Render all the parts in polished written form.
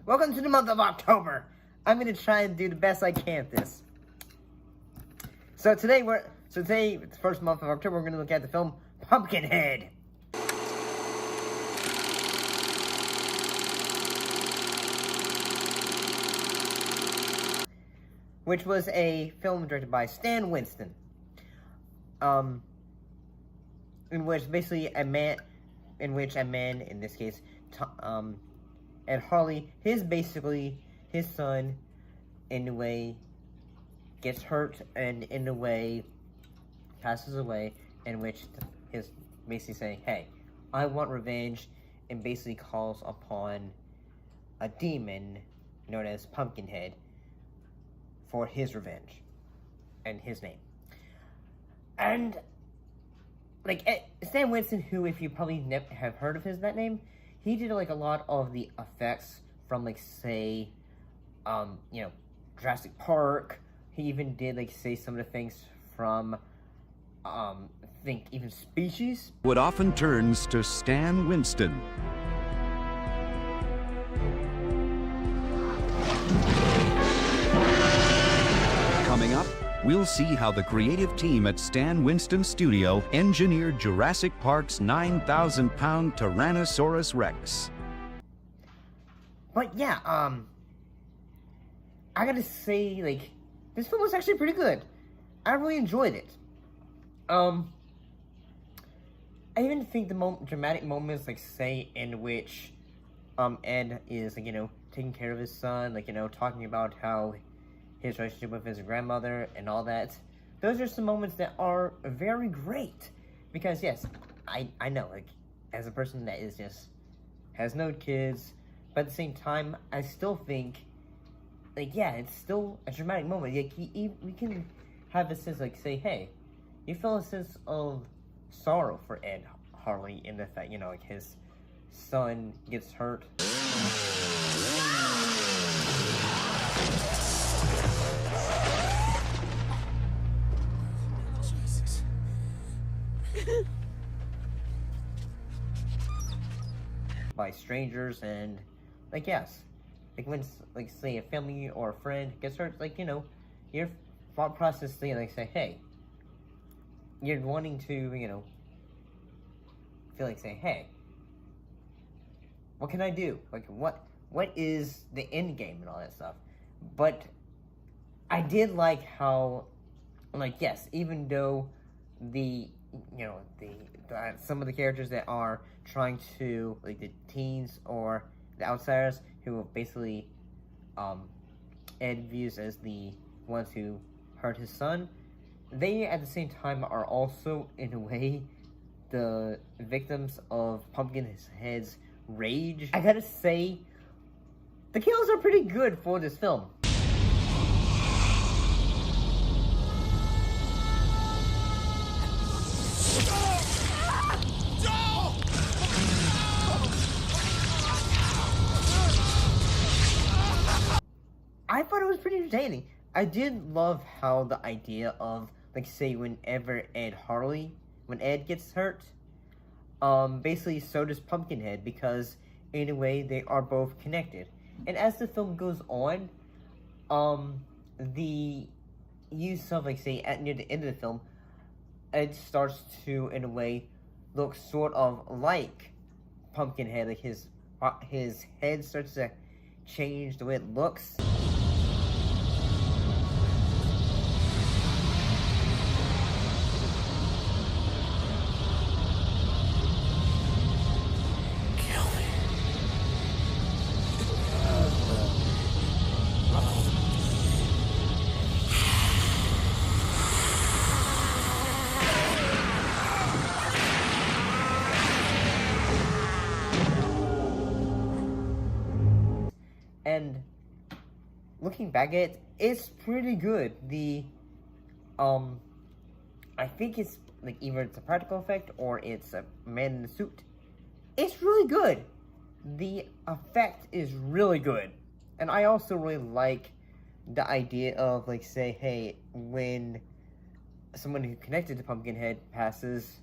Welcome to the month of October. I'm gonna try and do the best I can at this. So today, it's the first month of October, we're gonna look at the film Pumpkinhead. Which was a film directed by Winston. In which basically a man, in this case, Ed Harley, his son, in a way, gets hurt and in a way passes away, in which his basically saying, hey, I want revenge, and basically calls upon a demon known as Pumpkinhead for his revenge and his name. And like Winston, who, if you probably never have heard of that name, he did like a lot of the effects from like say Jurassic Park. He even did like say some of the things from I think even Species. What often turns to Stan Winston. Coming up, we'll see how the creative team at Stan Winston Studio engineered Jurassic Park's 9,000-pound Tyrannosaurus Rex. But yeah, I gotta say, like, this film was actually pretty good. I really enjoyed it. I even think the dramatic moments, like, say, in which, Ed is, like, taking care of his son, like, talking about how his relationship with his grandmother and all that. Those are some moments that are very great. Because, yes, I know, like, as a person that is just, has no kids, but at the same time, I still think, like, yeah, it's still a dramatic moment. Like, we can have a sense, like, say, hey, you feel a sense of sorrow for Ed Harley in the fact, like, his son gets hurt. By strangers, and like, yes, like when, like, say a family or a friend gets hurt, like, your thought process thing, like, say, hey, you're wanting to, feel like saying, hey, what can I do? Like, what is the end game and all that stuff? But I did like how, like, yes, even though the some of the characters that are trying to, like, the teens or the outsiders who basically Ed views as the ones who hurt his son, they at the same time are also in a way the victims of Pumpkinhead's rage. I gotta say, the kills are pretty good for this film. I thought it was pretty entertaining. I did love how the idea of, like, say, whenever when Ed gets hurt, basically so does Pumpkinhead, because in a way they are both connected. And as the film goes on, the use of, like, say, near the end of the film, Ed starts to, in a way, look sort of like Pumpkinhead. Like, his head starts to change the way it looks. And looking back at it, it's pretty good. I think it's, like, either it's a practical effect or it's a man in a suit. It's really good. The effect is really good. And I also really like the idea of, like, say, hey, when someone who connected to Pumpkinhead passes,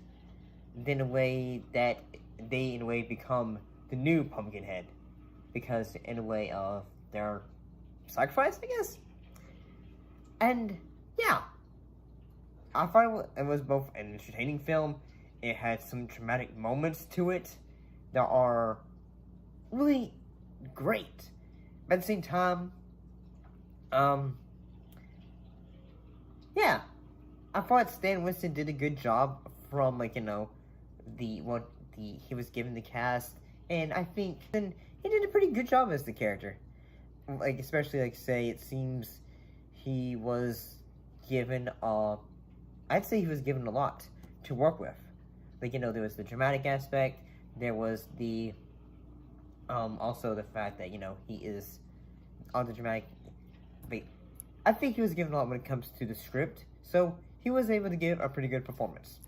then in a way that they, in a way, become the new Pumpkinhead. Because, in a way, they're sacrificed, I guess? And, yeah. I thought it was both an entertaining film. It had some dramatic moments to it that are really great. But at the same time, yeah. I thought Stan Winston did a good job from, like, he was given the cast, and I think then he did a pretty good job as the character. Like, especially, like, say, it seems he was given, I'd say he was given a lot to work with. Like, there was the dramatic aspect, there was the, also the fact that, he is on the dramatic, but I think he was given a lot when it comes to the script, so he was able to give a pretty good performance.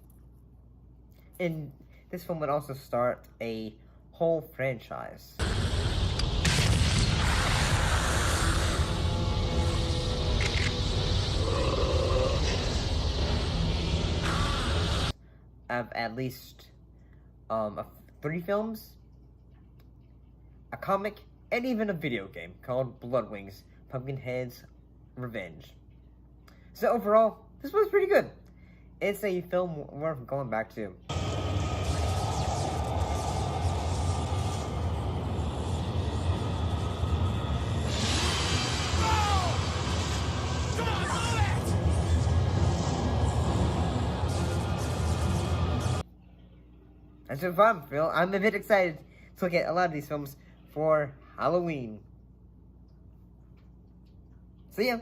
And this film would also start a whole franchise. Of at least 3 films, a comic, and even a video game called Blood Wings: Pumpkinhead's Revenge. So overall, this was pretty good. It's a film worth going back to. That's what fun, Phil. I'm a bit excited to look at a lot of these films for Halloween. See ya.